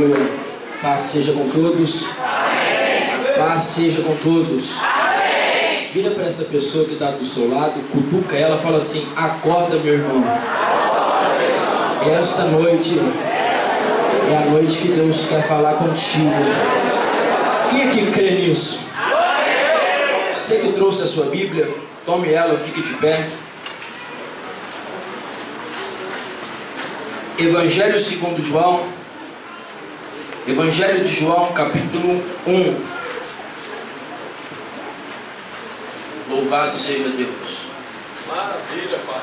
Aleluia. Paz seja com todos. Amém. Paz seja com todos. Amém. Vira para essa pessoa que está do seu lado, cutuca ela, fala assim: acorda, meu irmão. Esta noite é a noite que Deus quer falar contigo. Quem aqui crê nisso? Você que trouxe a sua Bíblia, tome ela, fique de pé. Evangelho segundo João. Evangelho de João, capítulo 1. Louvado seja Deus. Maravilha, Pai.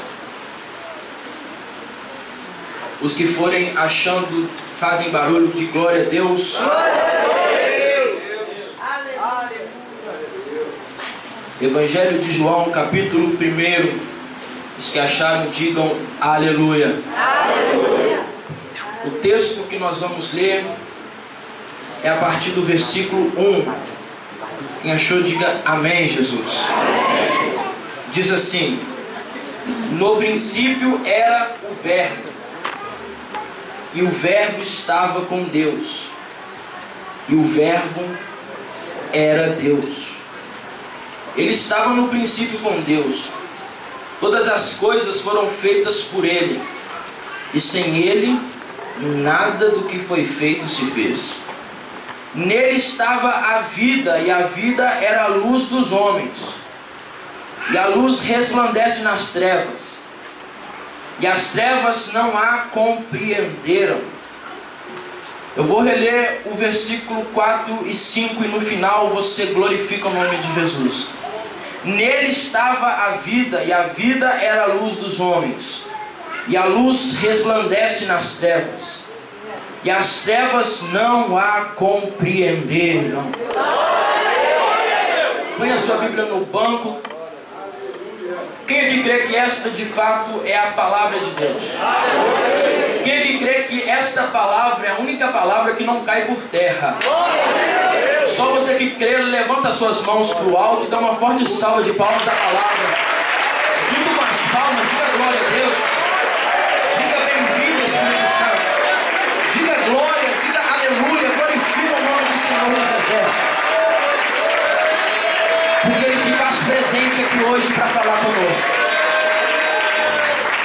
Os que forem achando, fazem barulho de glória a Deus. Evangelho de João, capítulo 1. Os que acharam, digam aleluia. Aleluia. O texto que nós vamos ler é a partir do versículo 1. Quem achou, diga amém, Jesus. Amém. Diz assim: no princípio era o Verbo, e o Verbo estava com Deus, e o Verbo era Deus. Ele estava no princípio com Deus. Todas as coisas foram feitas por Ele, e sem Ele nada do que foi feito se fez. Nele estava a vida, e a vida era a luz dos homens. E a luz resplandece nas trevas, e as trevas não a compreenderam. Eu vou reler o versículo 4 e 5, e no final você glorifica o nome de Jesus. Nele estava a vida, e a vida era a luz dos homens. E a luz resplandece nas trevas, e as trevas não a compreenderam. Põe a sua Bíblia no banco. Quem é que crê que essa de fato é a palavra de Deus? Quem é que crê que essa palavra é a única palavra que não cai por terra? Só você que crê, levanta suas mãos para o alto e dá uma forte salva de palmas à palavra. Junto com as palmas, diga glória a Deus. Diga bem-vindo, Espírito Santo. Diga glória, diga aleluia. Glorifica o nome do Senhor dos Exércitos. Porque Ele se faz presente aqui hoje para falar conosco.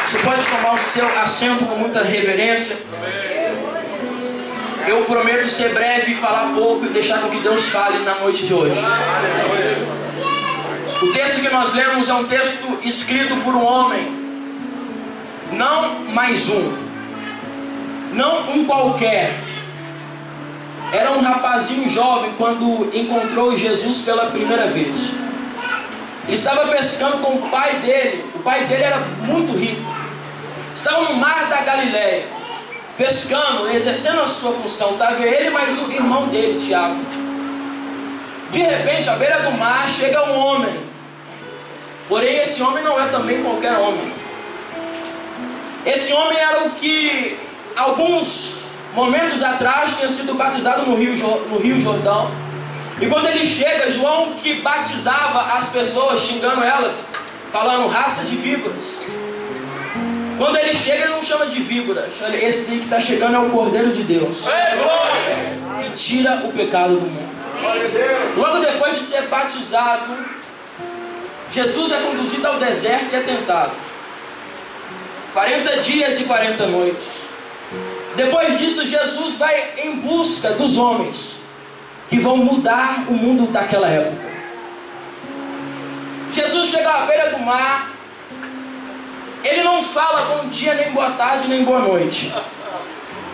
Você pode tomar o seu assento com muita reverência. Eu prometo ser breve e falar pouco e deixar com que Deus fale na noite de hoje. O texto que nós lemos é um texto escrito por um homem. Não mais um. Não um qualquer. Era um rapazinho jovem quando encontrou Jesus pela primeira vez. Ele estava pescando com o pai dele. O pai dele era muito rico. Estava no mar da Galileia, pescando, exercendo a sua função. Estava ele mais o irmão dele, Tiago. De repente, à beira do mar, chega um homem. Porém, esse homem não é também qualquer homem. Esse homem era o que, alguns momentos atrás, tinha sido batizado no Rio Jordão. E quando ele chega, João, que batizava as pessoas, xingando elas, falando raça de víboras. Quando ele chega, ele não chama de víbora. Esse que está chegando é o Cordeiro de Deus, que tira o pecado do mundo. Logo depois de ser batizado, Jesus é conduzido ao deserto e é tentado. 40 dias e 40 noites. Depois disso, Jesus vai em busca dos homens que vão mudar o mundo daquela época. Jesus chega à beira do mar. Ele não fala bom dia, nem boa tarde, nem boa noite.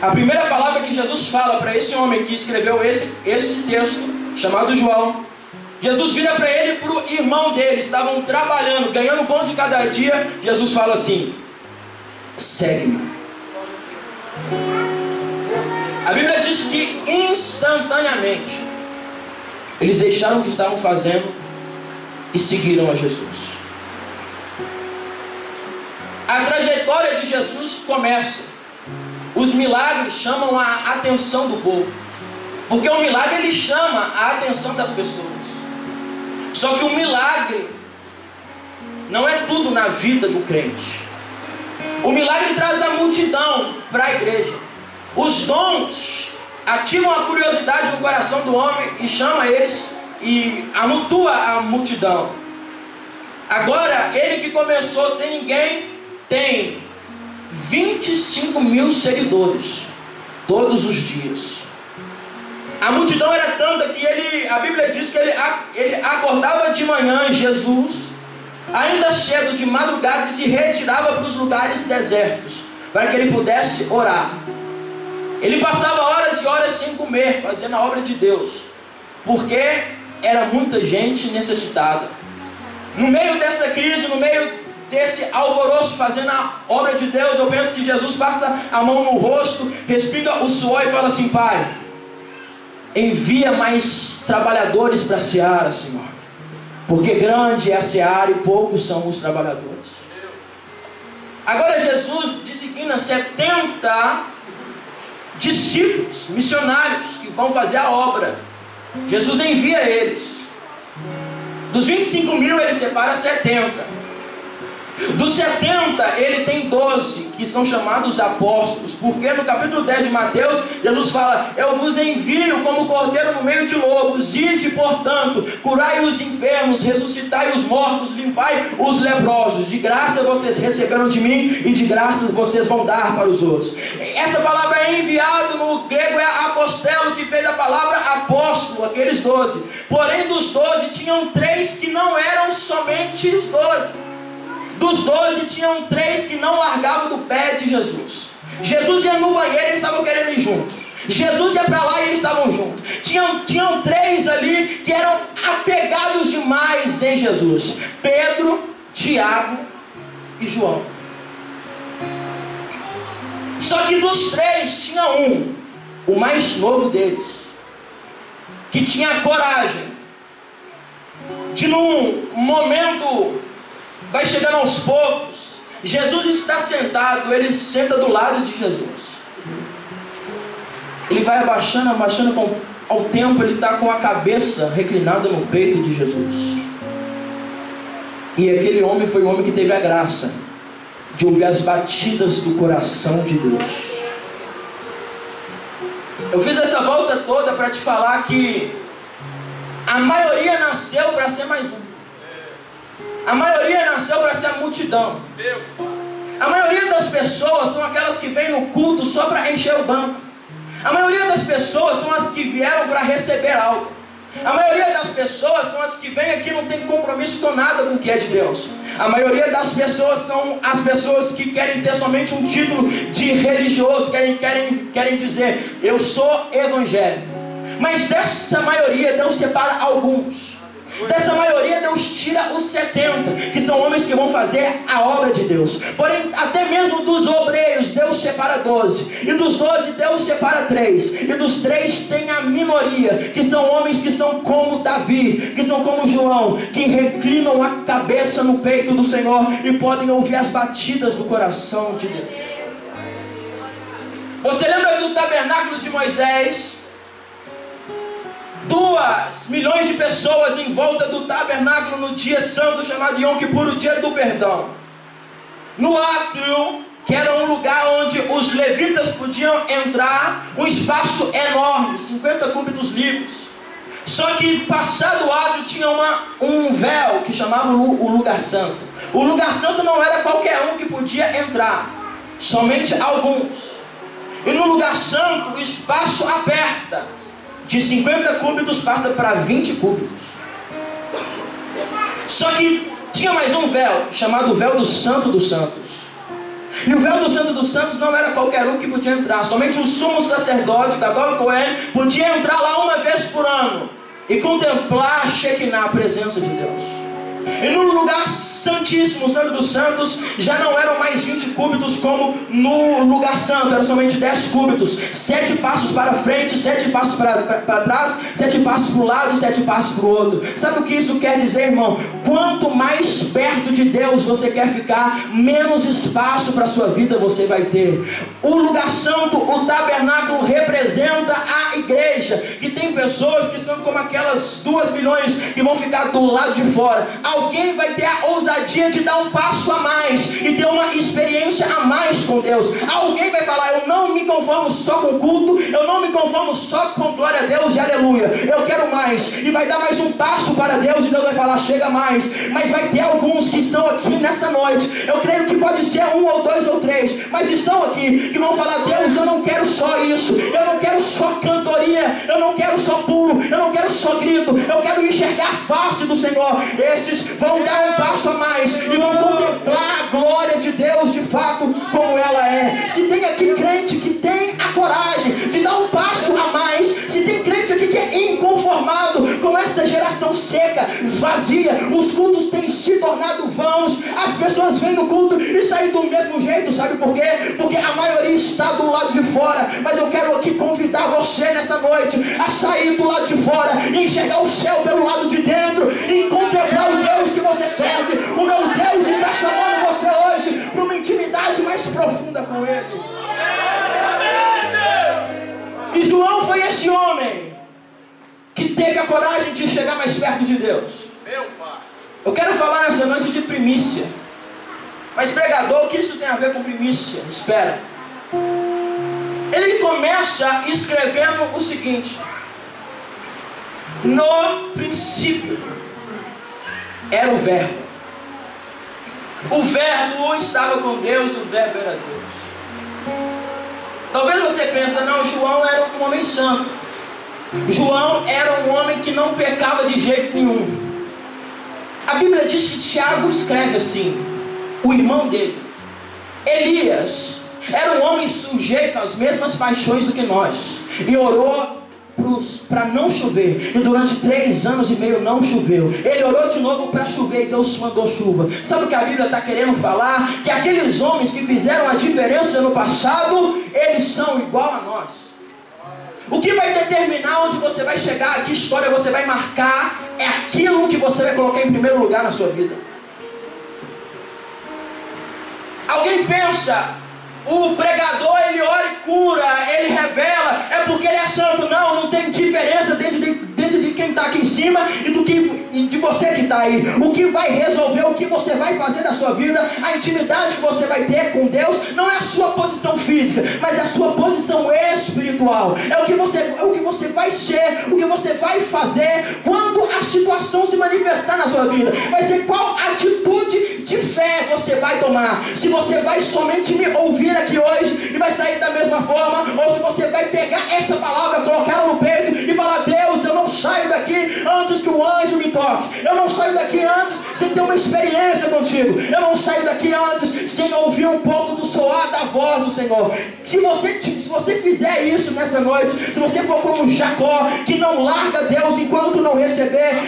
A primeira palavra que Jesus fala para esse homem que escreveu esse texto, chamado João, Jesus vira para ele e para o irmão dele. Estavam trabalhando, ganhando pão de cada dia. Jesus fala assim: segue-me. A Bíblia diz que instantaneamente eles deixaram o que estavam fazendo e seguiram a Jesus. A trajetória de Jesus começa. Os milagres chamam a atenção do povo, porque o milagre ele chama a atenção das pessoas. Só que o milagre não é tudo na vida do crente. O milagre traz a multidão para a igreja. Os dons, ativam a curiosidade no coração do homem e chama eles e amutua a multidão. Agora, ele que começou sem ninguém tem 25 mil seguidores todos os dias. A multidão era tanta que a Bíblia diz que ele acordava de manhã, Jesus, ainda cedo, de madrugada, e se retirava para os lugares desertos, para que ele pudesse orar. Ele passava horas e horas sem comer, fazendo a obra de Deus, porque era muita gente necessitada. No meio dessa crise, no meio desse alvoroço, fazendo a obra de Deus, eu penso que Jesus passa a mão no rosto, respinga o suor e fala assim: Pai, envia mais trabalhadores para a seara, Senhor, porque grande é a seara e poucos são os trabalhadores. Agora Jesus designa 70 discípulos, missionários, que vão fazer a obra. Jesus envia eles. Dos 25 mil ele separa 70. Dos 70, ele tem 12, que são chamados apóstolos, porque no capítulo 10 de Mateus, Jesus fala: eu vos envio como cordeiro no meio de lobos, ide, portanto, curai os enfermos, ressuscitai os mortos, limpai os leprosos, de graça vocês receberam de mim, e de graça vocês vão dar para os outros. Essa palavra é enviado, no grego é apostelo, que veio da palavra apóstolo, aqueles 12. Porém, dos 12, tinham 3 que não eram somente os 12. Dos 12, tinham 3 que não largavam do pé de Jesus. Jesus ia no banheiro e eles estavam querendo ir junto. Jesus ia para lá e eles estavam juntos. Tinham 3 ali que eram apegados demais em Jesus: Pedro, Tiago e João. Só que dos 3 tinha um, o mais novo deles, que tinha coragem de, num momento, vai chegando aos poucos, Jesus está sentado, ele senta do lado de Jesus. Ele vai abaixando, ao tempo ele está com a cabeça reclinada no peito de Jesus. E aquele homem foi o homem que teve a graça de ouvir as batidas do coração de Deus. Eu fiz essa volta toda para te falar que a maioria nasceu para ser mais um. A maioria nasceu para ser a multidão. A maioria das pessoas são aquelas que vêm no culto só para encher o banco. A maioria das pessoas são as que vieram para receber algo. A maioria das pessoas são as que vêm aqui e não tem compromisso com nada com o que é de Deus. A maioria das pessoas são as pessoas que querem ter somente um título de religioso, querem dizer: eu sou evangélico. Mas dessa maioria Deus separa alguns. Dessa maioria Deus tira os 70, que são homens que vão fazer a obra de Deus. Porém, até mesmo dos obreiros Deus separa 12, e dos 12 Deus separa 3, e dos 3 tem a minoria, que são homens que são como Davi, que são como João, que reclinam a cabeça no peito do Senhor e podem ouvir as batidas do coração de Deus. Você lembra do tabernáculo de Moisés? 2 milhões de pessoas em volta do tabernáculo no dia santo chamado Yom Kippur, o dia do perdão. No átrio, que era um lugar onde os levitas podiam entrar, um espaço enorme, 50 cúbitos livres. Só que passado o átrio tinha um véu que chamava o lugar santo. O lugar santo não era qualquer um que podia entrar, somente alguns. E no lugar santo o espaço aperta. De 50 cúbitos passa para 20 cúbitos. Só que tinha mais um véu, chamado o véu do Santo dos Santos. E o véu do Santo dos Santos não era qualquer um que podia entrar. Somente o sumo sacerdote, Gadol Cohen, podia entrar lá uma vez por ano e contemplar a Shekinah, a presença de Deus. E no lugar santíssimo, o Santo dos Santos, já não eram mais 20 cúbitos como no lugar santo, eram somente 10 cúbitos, 7 passos para frente, 7 passos para trás, 7 passos para um lado e 7 passos para o outro. Sabe o que isso quer dizer, irmão? Quanto mais perto de Deus você quer ficar, menos espaço para a sua vida você vai ter. O lugar santo, o tabernáculo, representa a igreja, que tem pessoas que são como aquelas 2 milhões que vão ficar do lado de fora. Alguém vai ter a ousadia cada dia de dar um passo a mais e ter uma experiência a mais com Deus. Alguém vai falar: eu não me conformo só com culto, eu não me conformo só com glória a Deus e aleluia, eu quero mais, e vai dar mais um passo para Deus, e Deus vai falar: chega mais. Mas vai ter alguns que estão aqui nessa noite, eu creio que pode ser 1 ou 2 ou 3, mas estão aqui, que vão falar: Deus, eu não quero só isso, eu não quero só cantoria, eu não quero só pulo, eu não quero só grito, eu quero enxergar a face do Senhor. Estes vão dar um passo a mais e vão contemplar a glória de Deus de fato como ela é. Se tem aqui crente que tem a coragem de dar um passo a mais, se tem crente aqui que é inconformado com essa geração seca, vazia, os cultos têm se tornado vãos, as pessoas vêm no culto e saem do mesmo jeito, sabe por quê? Porque a maioria está do lado de fora. Mas eu quero aqui convidar você nessa noite a sair do lado de fora e enxergar o céu pelo lado de dentro e contemplar o Deus que você serve. O meu Deus está chamando você hoje para uma intimidade mais profunda com Ele. E João foi esse homem que teve a coragem de chegar mais perto de Deus. Eu quero falar nessa noite de primícia. Mas pregador, o que isso tem a ver com primícia? Espera. Ele começa escrevendo o seguinte: no princípio era o verbo. O verbo estava com Deus, o verbo era Deus. Talvez você pense: não, João era um homem santo, João era um homem que não pecava de jeito nenhum. A Bíblia diz que Tiago escreve assim, o irmão dele, Elias, era um homem sujeito às mesmas paixões do que nós, e orou para não chover, e durante 3 anos e meio não choveu. Ele orou de novo para chover, e Deus mandou chuva. Sabe o que a Bíblia está querendo falar? Que aqueles homens que fizeram a diferença no passado, eles são igual a nós. O que vai determinar onde você vai chegar, que história você vai marcar, é aquilo que você vai colocar em primeiro lugar na sua vida. Alguém pensa: o pregador, ele ora e cura, ele revela, é porque ele é santo. Não, não tem diferença dentro de quem está aqui em cima e de você que está aí. O que vai resolver, o que você vai fazer na sua vida, a intimidade que você vai ter com Deus, não é a sua posição física, mas é a sua posição espiritual. É o que você vai ser, o que você vai fazer quando a situação se manifestar na sua vida. Vai ser qual atitude de fé você vai tomar. Se você vai somente me ouvir aqui hoje e vai sair da mesma forma, ou se você vai pegar essa palavra, colocá-la no peito e falar: Deus, eu não saio daqui antes que o anjo me toque, eu não saio daqui antes sem ter uma experiência contigo, eu não saio daqui antes sem ouvir um pouco do soar da voz do Senhor. Se você fizer isso nessa noite, se você for como Jacó, que não larga Deus enquanto não receber,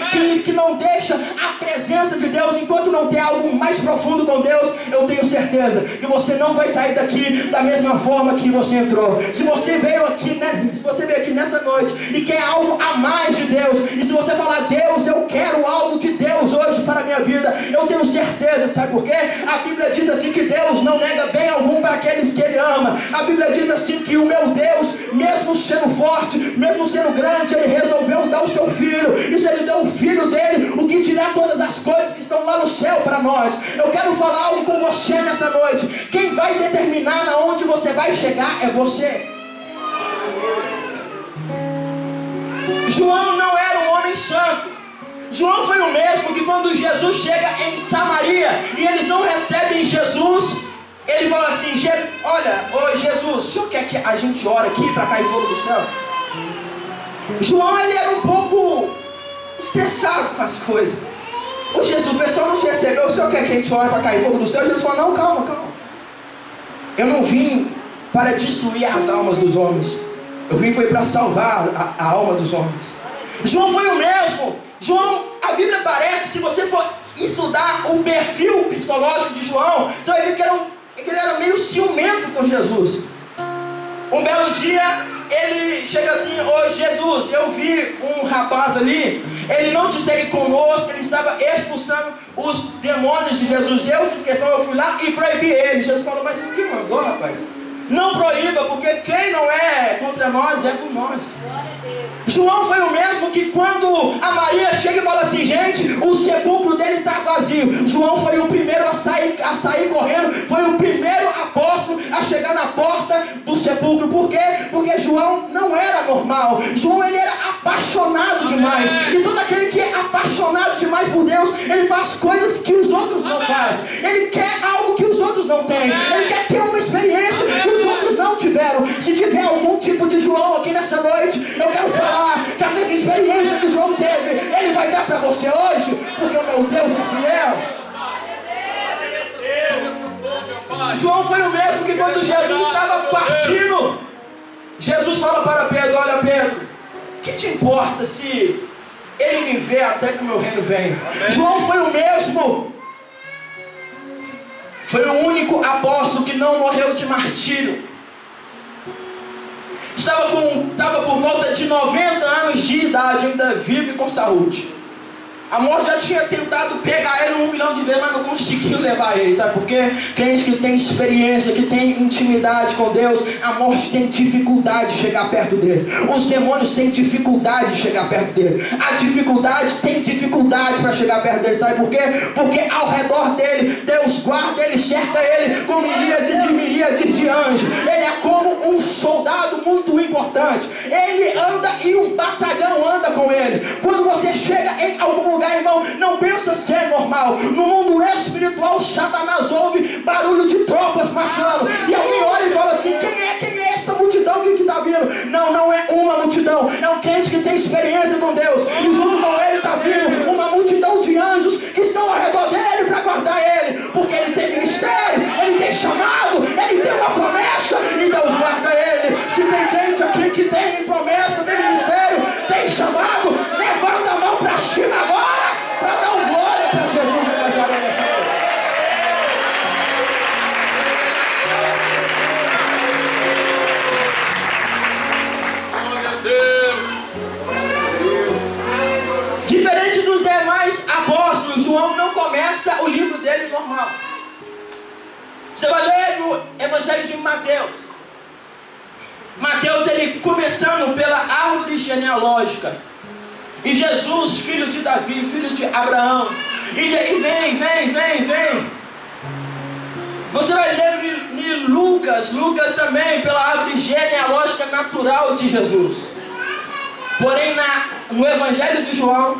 que não deixa a presença de Deus enquanto não tem algo mais profundo com Deus, eu tenho certeza que você não vai sair daqui da mesma forma que você entrou. Se você veio aqui, nessa noite e quer algo a mais de Deus, e se você falar: Deus, eu quero algo de Deus hoje para a minha vida, eu tenho certeza, sabe por quê? A Bíblia diz assim que Deus não nega bem algum para aqueles que Ele ama. A Bíblia diz assim que o meu Deus, mesmo sendo forte, mesmo sendo grande, Ele resolveu dar o seu Filho, e se Ele deu o Filho dele, o que dirá todas as coisas que estão lá no céu para nós? Eu quero falar algo com você nessa noite. Quem vai determinar na onde você vai chegar é você. João não era um homem santo. João foi o mesmo que quando Jesus chega em Samaria e eles não recebem Jesus, ele fala assim: olha, ô Jesus, o senhor quer que a gente ore aqui para cair fogo do céu? João, ele era um pouco estressado com as coisas. Ô Jesus, o pessoal não te recebeu, o senhor quer que a gente ore para cair fogo do céu? Jesus fala: não, calma. Eu não vim para destruir as almas dos homens, eu vim foi para salvar a alma dos homens. João foi o mesmo. João, a Bíblia parece, se você for estudar o perfil psicológico de João, você vai ver que ele era meio ciumento com Jesus. Um belo dia, ele chega assim: ô Jesus, eu vi um rapaz ali, ele não te segue conosco, ele estava expulsando os demônios de Jesus. Eu fiz questão, eu fui lá e proibi ele. Jesus falou: mas quem mandou, rapaz? Não proíba, porque quem não é contra nós é por nós. João foi o mesmo que quando a Maria chega e fala assim: gente, o sepulcro dele está vazio. João foi o sepulcro. Por quê? Porque João não era normal. João, ele era apaixonado demais. E todo aquele que é apaixonado demais por Deus, ele faz coisas que os outros não fazem. Ele quer algo que os outros não têm. Ele quer ter uma experiência que os outros não tiveram. Se tiver algum tipo de João aqui nessa noite, eu quero falar que a mesma experiência que João teve, ele vai dar para você hoje, porque o meu Deus é fiel. João foi o mesmo que quando Jesus estava partindo, Jesus fala para Pedro: olha, Pedro, o que te importa se ele me vê até que o meu reino venha? João foi o mesmo. Foi o único apóstolo que não morreu de martírio. Estava por volta de 90 anos de idade, ainda vive com saúde. A morte já tinha tentado pegar ele 1 milhão de vezes, mas não conseguiu levar ele. Sabe por quê? Crente que tem experiência, que tem intimidade com Deus, a morte tem dificuldade de chegar perto dele. Os demônios têm dificuldade de chegar perto dele. A dificuldade tem dificuldade para chegar perto dele. Sabe por quê? Porque ao redor dele, Deus guarda ele, cerca ele com miríades e miríades de anjos. Ele é como um soldado muito importante. Ele anda e um batalhão anda com ele. Quando você chega em algum lugar, irmão, não pensa ser normal. No mundo espiritual, Satanás ouve barulho de tropas marchando, e alguém olha e fala assim: quem é essa multidão que está vindo? Não é uma multidão, é um crente que tem experiência com Deus, e junto com ele está vindo uma multidão de anjos que estão ao redor dele para guardar ele, porque ele tem ministério, ele tem chamado, ele tem uma promessa, e Deus guarda ele. Se tem crente aqui que tem promessa, tem ministério, tem chamado, levanta a mão para cima agora, para dar um glória para Jesus de Nazaré nessa noite. Glória a Deus. Diferente dos demais apóstolos, João não começa o livro dele normal. Você vai ler no Evangelho de Mateus. Mateus, ele começando pela árvore genealógica. E Jesus, filho de Davi, filho de Abraão. E vem. Você vai ler em Lucas também, pela árvore genealógica natural de Jesus. Porém, no Evangelho de João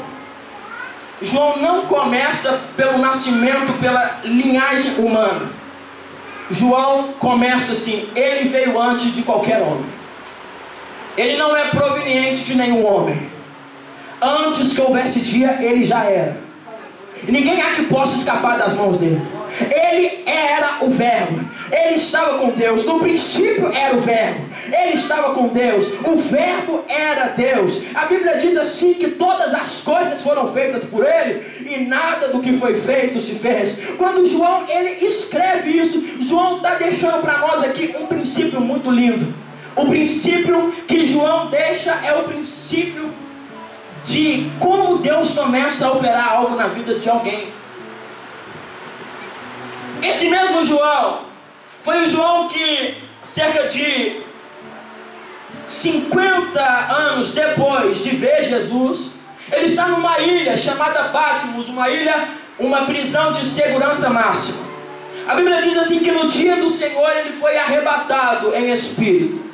não começa pelo nascimento, pela linhagem humana. João começa assim: ele veio antes de qualquer homem. Ele não é proveniente de nenhum homem. Antes que houvesse dia, ele já era. E ninguém há que possa escapar das mãos dele. Ele era o Verbo. Ele estava com Deus. No princípio era o Verbo. Ele estava com Deus. O Verbo era Deus. A Bíblia diz assim que todas as coisas foram feitas por ele, e nada do que foi feito se fez. Quando João ele escreve isso, João está deixando para nós aqui um princípio muito lindo. O princípio que João deixa é o princípio de como Deus começa a operar algo na vida de alguém. Esse mesmo João foi o João que cerca de 50 anos depois de ver Jesus, ele está numa ilha chamada Patmos, uma prisão de segurança máxima. A Bíblia diz assim que no dia do Senhor ele foi arrebatado em espírito.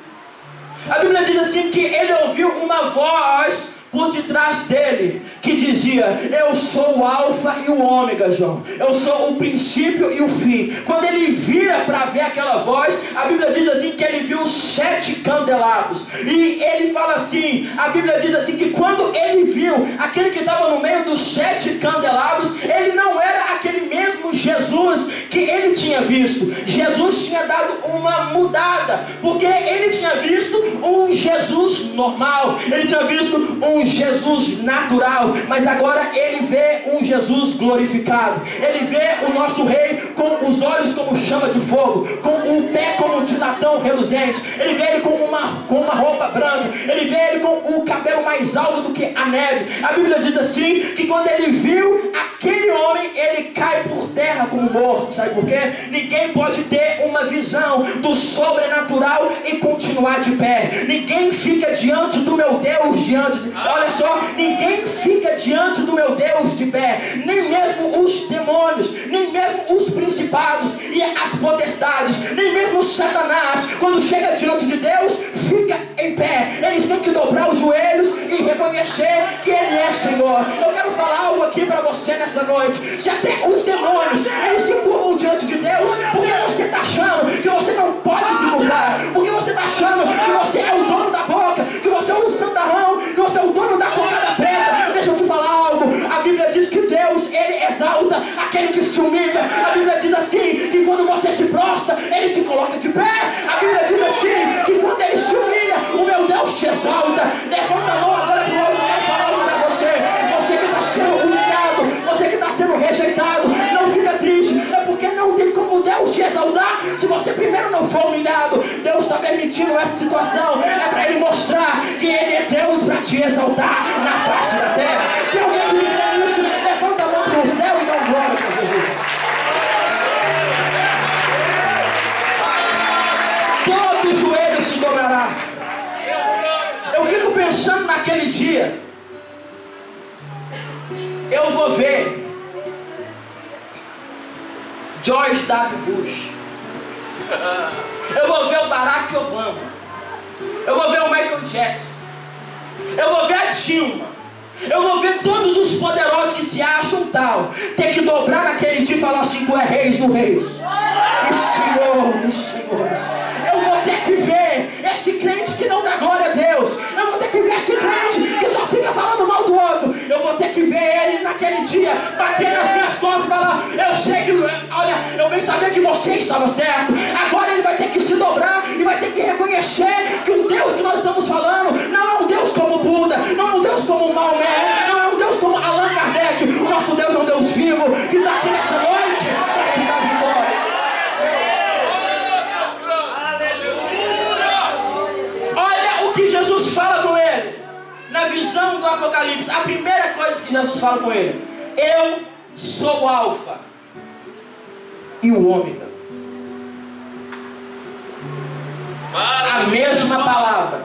A Bíblia diz assim que ele ouviu uma voz por detrás dele, que dizia: eu sou o alfa e o ômega, João. Eu sou o princípio e o fim. Quando ele vira para ver aquela voz, a Bíblia diz assim que ele viu 7 candelabros. E ele fala assim, a Bíblia diz assim que quando ele viu aquele que estava no meio dos 7 candelabros, ele não era aquele mesmo Jesus que ele tinha visto. Jesus tinha dado uma mudada, porque ele tinha visto um Jesus normal, ele tinha visto um Jesus natural, mas agora ele vê um Jesus glorificado. Ele vê o nosso rei com os olhos como chama de fogo, com o pé como de latão reluzente. Ele vê ele com uma roupa branca, ele vê ele com o cabelo mais alto do que a neve. A Bíblia diz assim que quando ele viu aquele homem, ele cai por terra como morto. Sabe por quê? Ninguém pode ter uma visão do sobrenatural e continuar de pé. Ninguém fica diante do meu Deus, olha só, ninguém fica diante do meu Deus de pé, nem mesmo os demônios. demônios, nem mesmo os principados e as potestades, nem mesmo Satanás, quando chega diante de Deus, fica em pé. Eles têm que dobrar os joelhos e reconhecer que Ele é Senhor. Eu quero falar algo aqui para você nessa noite. Se até os demônios, eles se curvam diante de Deus, porque você está achando que você não pode se curvar, porque você está achando que você é o dono da boca, que você é o santarrão, que você é o dono da cocada preta. Deixa eu te falar algo. A Bíblia diz que Deus, Ele exalta aquele que se humilha. A Bíblia diz assim, que quando você se prostra, Ele te coloca de pé. A Bíblia diz assim, que quando Ele te humilha, o meu Deus te exalta. Levanta a mão agora para o alto, eu quero falar algo para você. Você que está sendo humilhado, você que está sendo rejeitado, não fica triste. É porque não tem como Deus te exaltar se você primeiro não for humilhado. Deus está permitindo essa situação, é para Ele mostrar que Ele é Deus para te exaltar na face da terra. Tem alguém que me crê nisso? Levanta a mão para o céu e dá glória para Jesus. Todo joelho se dobrará. Eu fico pensando naquele dia. Eu vou ver George W. Bush. Eu vou ver o Barack Obama. Eu vou ver o Michael Jackson. Eu vou ver a Dilma. Eu vou ver todos os poderosos que se acham tal, ter que dobrar naquele dia e falar assim: tu é reis do reis e senhor dos senhores. Eu vou ter que ver esse crente que não dá glória a Deus. Eu vou ter que ver esse crente que só fica falando mal do outro. Eu vou ter que ver ele naquele dia bater nas minhas costas e falar: eu sei que, olha, eu bem sabia que você estava certo. Agora ele vai ter que se dobrar e vai ter que reconhecer que o Deus que nós estamos falando não é um Deus como Buda, não é um Deus como Maomé, não é um Deus como Allan Kardec. O nosso Deus é um Deus vivo que está aqui nessa noite para te dar vitória. Olha o que Jesus fala com ele na visão do Apocalipse. A primeira coisa que Jesus fala com ele: eu sou o Alfa e o Ômega. A mesma palavra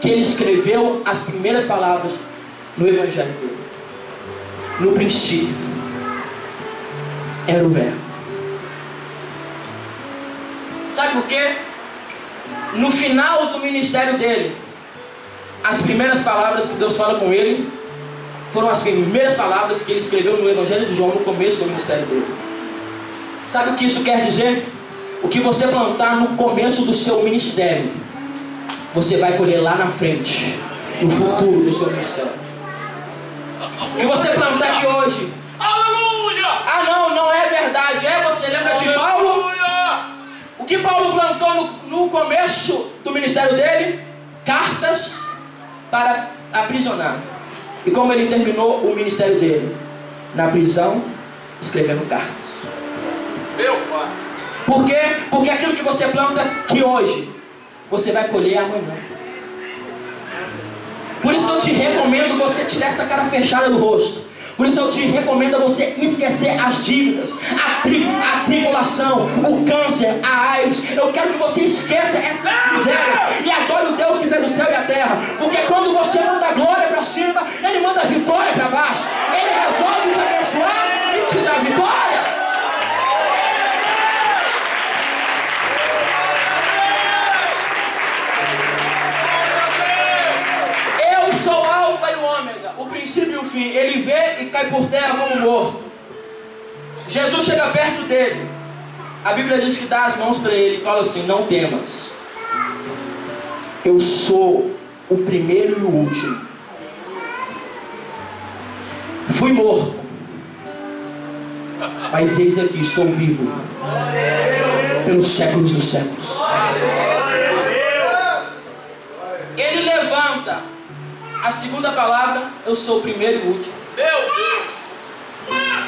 que ele escreveu as primeiras palavras no Evangelho dele. No princípio era o Verbo. Sabe por quê? No final do ministério dele, as primeiras palavras que Deus fala com ele foram as primeiras palavras que ele escreveu no Evangelho de João, no começo do ministério dele. Sabe o que isso quer dizer? O que você plantar no começo do seu ministério, você vai colher lá na frente, no futuro do seu ministério. O que você plantar aqui hoje, Aleluia! ah não é verdade. Você lembra de Paulo? O que Paulo plantou no começo do ministério dele? Cartas para aprisionar. E como ele terminou o ministério dele? Na prisão, escrevendo cartas. Meu Pai. Por quê? Porque aquilo que você planta aqui hoje, você vai colher amanhã. Por isso eu te recomendo você tirar essa cara fechada do rosto. Por isso eu te recomendo você esquecer as dívidas, a tribulação, o câncer, a AIDS. Eu quero que você esqueça essas misérias e adore o Deus que fez o céu e a terra. Porque quando você manda glória para cima, Ele manda vitória para baixo. Ele resolve te abençoar e te dá vitória. Eu sou o Alfa e o Ômega, o princípio e o fim. Ele vê e cai por terra como morto. Jesus chega perto dele. A Bíblia diz que dá as mãos para ele e fala assim: não temas, eu sou o primeiro e o último. Fui morto, mas eis aqui, estou vivo pelos séculos dos séculos. Ele levanta a segunda palavra: eu sou o primeiro e o último. Meu Deus!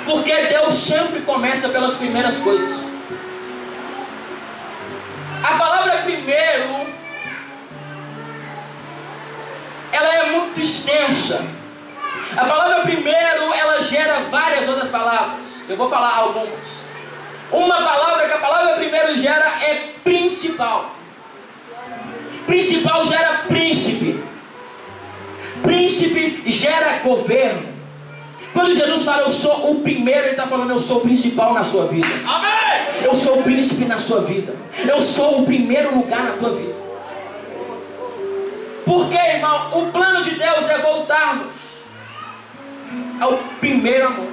Porque Deus sempre começa pelas primeiras coisas. A palavra primeiro, ela é muito extensa. A palavra primeiro, ela gera várias outras palavras. Eu vou falar algumas. Uma palavra que a palavra primeiro gera é principal. Principal gera príncipe. Príncipe gera governo. Quando Jesus fala eu sou o primeiro, Ele está falando eu sou o principal na sua vida. Amém. Eu sou o príncipe na sua vida. Eu sou o primeiro lugar na tua vida. Porque, irmão, o plano de Deus é voltarmos ao primeiro amor.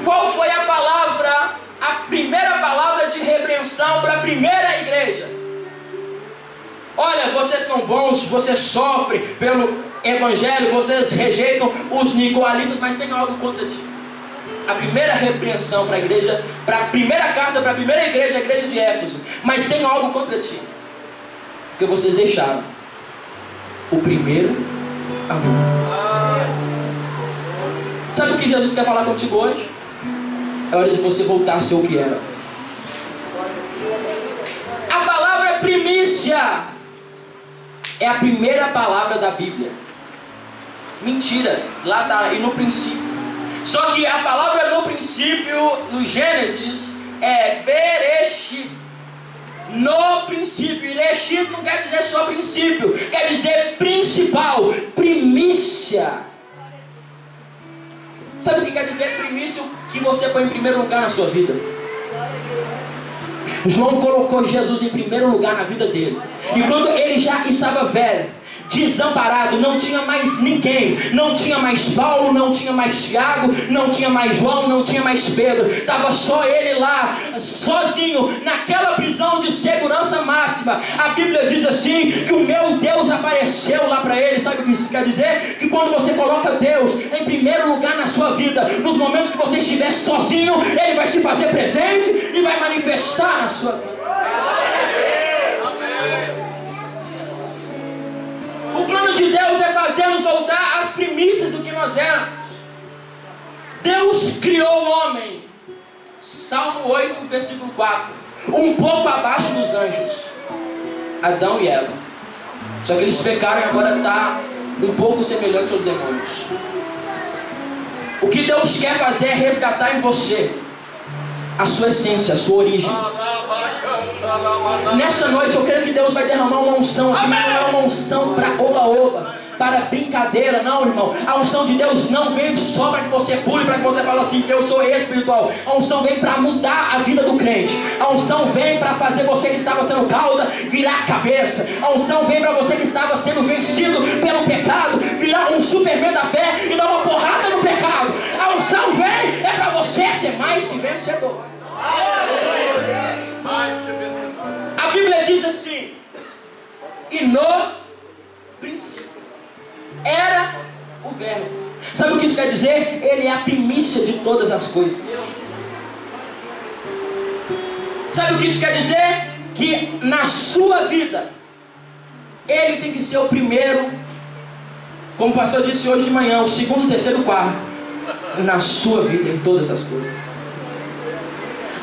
Qual foi a palavra, a primeira palavra de repreensão para a primeira igreja? Olha, vocês são bons, vocês sofrem pelo evangelho, vocês rejeitam os nicolaítas, mas tem algo contra ti. A primeira repreensão para a igreja, para a primeira carta, para a primeira igreja, a igreja de Éfeso, mas tem algo contra ti, porque vocês deixaram o primeiro amor. Sabe o que Jesus quer falar contigo hoje? É hora de você voltar a ser o que era. A palavra primícia é a primeira palavra da Bíblia. Mentira, lá está aí no princípio. Só que a palavra no princípio, no Gênesis, é Bereshit. No princípio. Bereshit não quer dizer só princípio, quer dizer principal, primícia. Sabe o que quer dizer primícia? O que você põe em primeiro lugar na sua vida. João colocou Jesus em primeiro lugar na vida dele. E quando ele já estava velho, desamparado, não tinha mais ninguém, não tinha mais Paulo, não tinha mais Tiago, não tinha mais João, não tinha mais Pedro, estava só ele lá, sozinho, naquela prisão de segurança máxima. A Bíblia diz assim, que o meu Deus apareceu lá para ele. Sabe o que isso quer dizer? Que quando você coloca Deus em primeiro lugar na sua vida, nos momentos que você estiver sozinho, Ele vai te fazer presente e vai manifestar na sua vida. O plano de Deus é fazer-nos voltar às primícias do que nós éramos. Deus criou o homem, Salmo 8, versículo 4, um pouco abaixo dos anjos, Adão e Eva. Só que eles pecaram e agora está um pouco semelhante aos demônios. O que Deus quer fazer é resgatar em você a sua essência, a sua origem. Nessa noite eu creio que Deus vai derramar uma unção aqui. Não é uma unção para oba-oba, para brincadeira, não, irmão. A unção de Deus não vem só para que você pule, para que você fale assim, eu sou espiritual. A unção vem para mudar a vida do crente. A unção vem para fazer você que estava sendo cauda virar cabeça. A unção vem para você que estava sendo vencido pelo pecado virar um superman da fé e dar uma porrada no pecado. A unção vem é para você ser mais que vencedor. A Bíblia diz assim, e no princípio era o verbo. Sabe o que isso quer dizer? Ele é a primícia de todas as coisas. Sabe o que isso quer dizer? Que na sua vida Ele tem que ser o primeiro, como o pastor disse hoje de manhã, o segundo, o terceiro, o quarto na sua vida, em todas as coisas.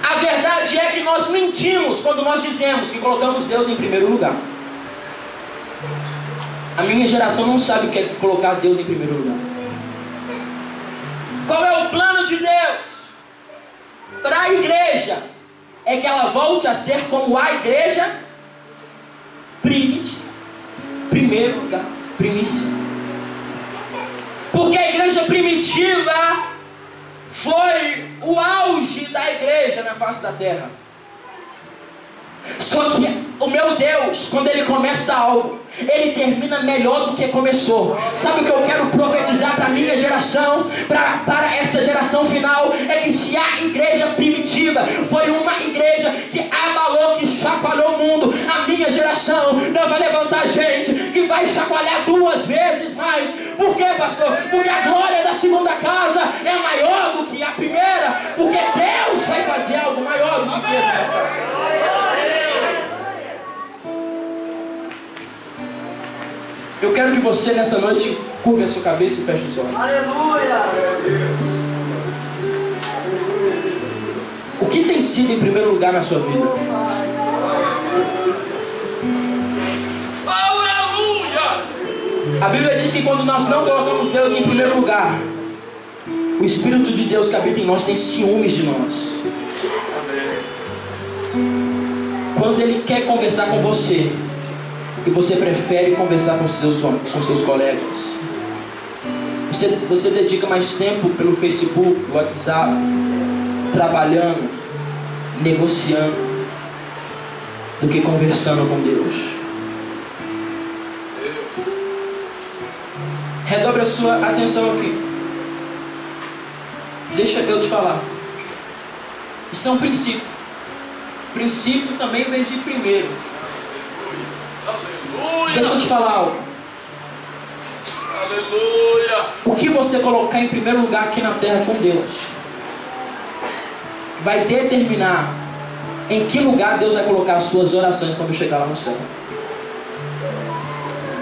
A verdade é que nós mentimos quando nós dizemos que colocamos Deus em primeiro lugar. A minha geração não sabe o que é colocar Deus em primeiro lugar. Qual é o plano de Deus para a igreja? É que ela volte a ser como a igreja primitiva. Primeiro lugar, primícia. Porque a igreja primitiva foi o auge da igreja na face da terra. Só que o meu Deus, quando Ele começa algo, Ele termina melhor do que começou. Sabe o que eu quero profetizar para a minha geração, para essa geração final? É que se a igreja primitiva foi uma igreja que abalou, que chacoalhou o mundo, a minha geração não vai levantar gente que vai chacoalhar 2 vezes mais. Por quê, pastor? Porque a glória da segunda casa é maior do que a primeira. Porque Deus vai fazer algo maior do que fez nessa. Eu quero que você nessa noite curve a sua cabeça e feche os olhos. Aleluia! O que tem sido em primeiro lugar na sua vida? Aleluia! A Bíblia diz que quando nós não colocamos Deus em primeiro lugar, o Espírito de Deus que habita em nós tem ciúmes de nós. Quando Ele quer conversar com você e você prefere conversar com seus colegas, Você dedica mais tempo pelo Facebook, WhatsApp, trabalhando, negociando, do que conversando com Deus. Redobre a sua atenção aqui. Deixa eu te falar. Isso é um princípio. Princípio também vem de primeiro. Aleluia. Deixa eu te falar algo. Aleluia. O que você colocar em primeiro lugar aqui na terra com Deus vai determinar em que lugar Deus vai colocar as suas orações quando chegar lá no céu.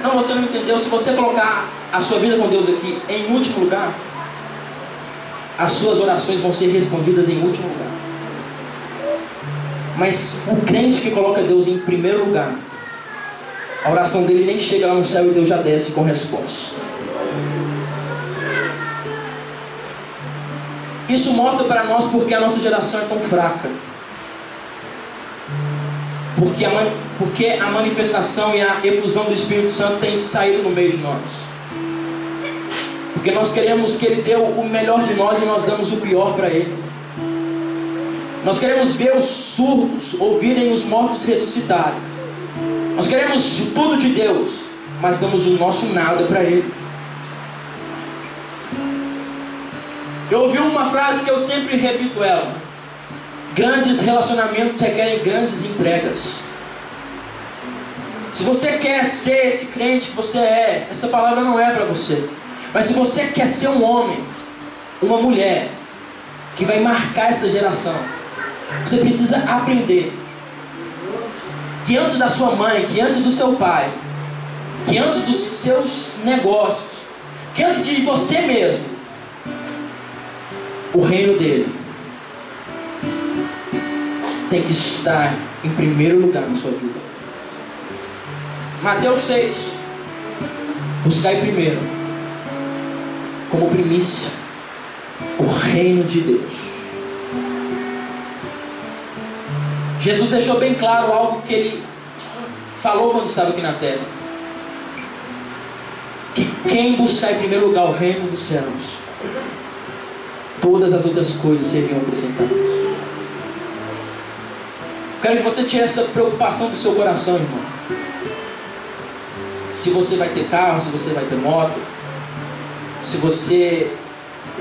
Não, você não entendeu. Se você colocar a sua vida com Deus aqui em último lugar, as suas orações vão ser respondidas em último lugar. Mas o crente que coloca Deus em primeiro lugar, a oração dele nem chega lá no céu e Deus já desce com resposta. Isso mostra para nós porque a nossa geração é tão fraca. Porque a manifestação e a efusão do Espírito Santo tem saído no meio de nós. Porque nós queremos que Ele dê o melhor de nós e nós damos o pior para Ele. Nós queremos ver os surdos ouvirem os mortos ressuscitarem. Nós queremos tudo de Deus, mas damos o nosso nada para Ele. Eu ouvi uma frase que eu sempre repito ela: grandes relacionamentos requerem grandes entregas. Se você quer ser esse crente que você é, essa palavra não é para você. Mas se você quer ser um homem, uma mulher que vai marcar essa geração, você precisa aprender que antes da sua mãe, que antes do seu pai, que antes dos seus negócios, que antes de você mesmo, o reino dele tem que estar em primeiro lugar na sua vida. Mateus 6. Buscai primeiro, como primícia, o reino de Deus. Jesus deixou bem claro algo que Ele falou quando estava aqui na terra: que quem buscar em primeiro lugar o reino dos céus, todas as outras coisas seriam acrescentadas. Quero que você tire essa preocupação do seu coração, irmão. Se você vai ter carro, se você vai ter moto, se você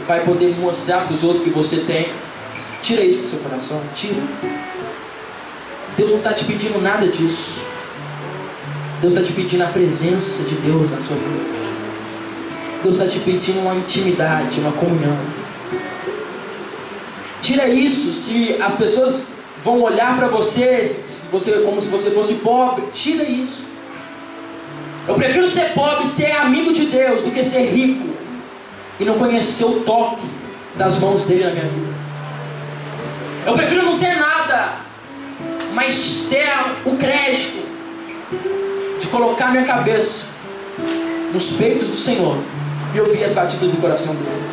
vai poder mostrar para os outros que você tem, tira isso do seu coração, tira. Deus não está te pedindo nada disso. Deus está te pedindo a presença de Deus na sua vida. Deus está te pedindo uma intimidade, uma comunhão. Tira isso. Se as pessoas vão olhar para você como se você fosse pobre, tira isso. Eu prefiro ser pobre, ser amigo de Deus, do que ser rico e não conhecer o toque das mãos dele na minha vida. Eu prefiro não ter nada, mas ter o crédito de colocar minha cabeça nos peitos do Senhor e ouvir as batidas do coração dele.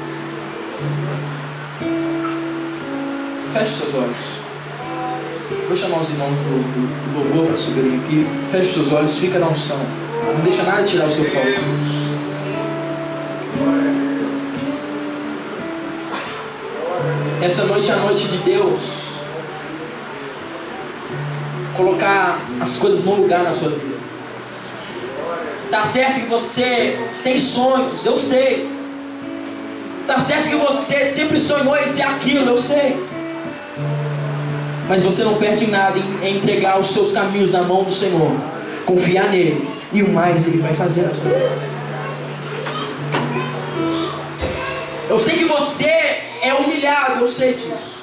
Feche os seus olhos. Vou chamar os irmãos do louvor para subirem aqui. Feche os seus olhos, fica na unção. Não deixa nada tirar o seu foco. Essa noite é a noite de Deus colocar as coisas no lugar na sua vida. Tá certo que você tem sonhos, eu sei. Tá certo que você sempre sonhou em ser aquilo, eu sei. Mas você não perde nada em entregar os seus caminhos na mão do Senhor, confiar nele, e o mais Ele vai fazer na sua vida. Eu sei que você é humilhado, eu sei disso.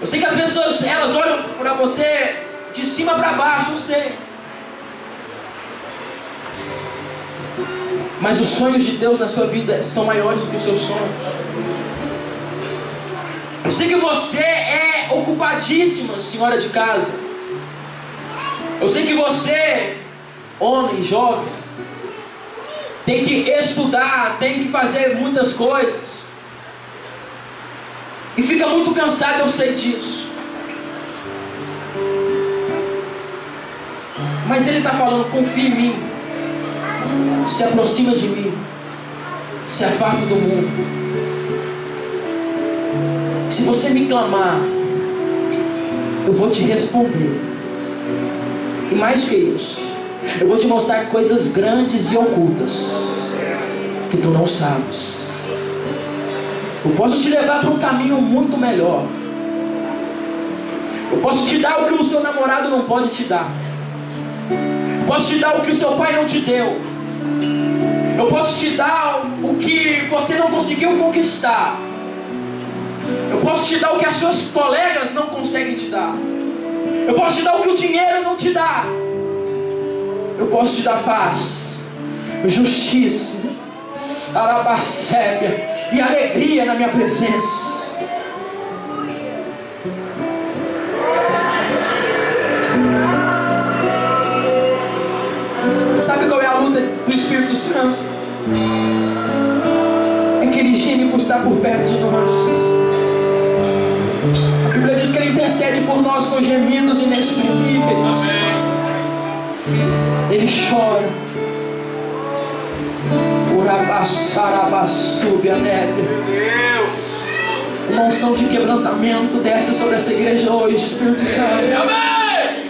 Eu sei que as pessoas, elas olham para você de cima para baixo, eu sei. Mas os sonhos de Deus na sua vida são maiores do que os seus sonhos. Eu sei que você é ocupadíssima, senhora de casa. Eu sei que você, homem, jovem, tem que estudar, tem que fazer muitas coisas. E fica muito cansado, eu sei disso. Mas Ele está falando: confia em mim, se aproxima de mim, Se afasta do mundo. Se você me clamar, eu vou te responder. E mais que isso, eu vou te mostrar coisas grandes e ocultas que tu não sabes. Eu posso te levar para um caminho muito melhor. Eu posso te dar o que o seu namorado não pode te dar. Eu posso te dar o que o seu pai não te deu. Eu posso te dar o que você não conseguiu conquistar. Eu posso te dar o que as suas colegas não conseguem te dar. Eu posso te dar o que o dinheiro não te dá. Eu posso te dar paz, justiça, alabacébia e alegria na minha presença. Sabe qual é a luta do Espírito Santo? É que ele geme por estar por perto de nós. A Bíblia diz que ele intercede por nós com gemidos inexprimíveis. Ele chora. Uma unção de quebrantamento desce sobre essa igreja hoje, Espírito Santo. Amém.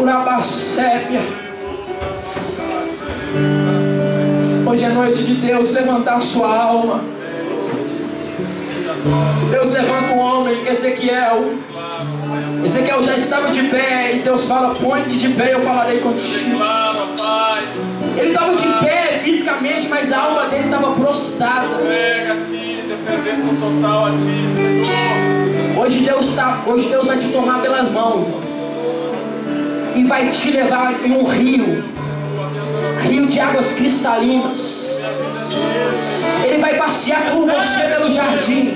Urabacébia. Hoje é noite de Deus levantar a sua alma. Deus levanta um homem, Ezequiel. Ezequiel já estava de pé e Deus fala: põe-te de pé, eu falarei contigo. Ele estava de pé fisicamente, mas a alma dele estava prostrada. Hoje Deus vai te tomar pelas mãos e vai te levar em um rio de águas cristalinas. Ele vai passear com você pelo jardim.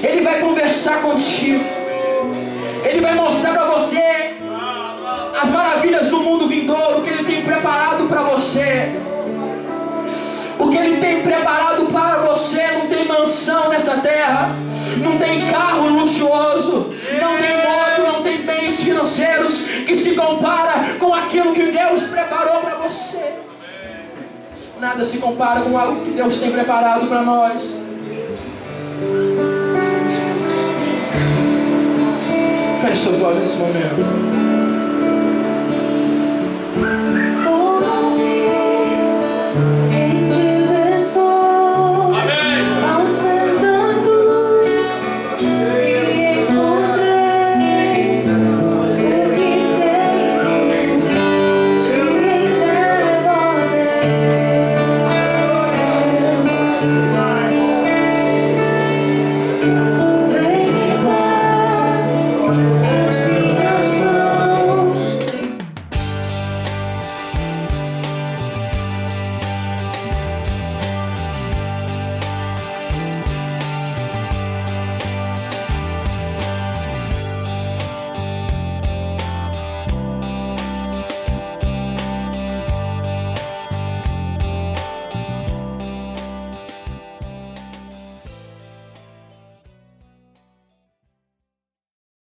Ele vai conversar contigo. Ele vai mostrar para você as maravilhas do mundo vindouro, o que Ele tem preparado para você. O que Ele tem preparado para você. Não tem mansão nessa terra, não tem carro luxuoso, não tem moto, não tem bens financeiros que se compara com aquilo que Deus preparou para você. Nada se compara com algo que Deus tem preparado para nós. Feche seus olhos nesse momento.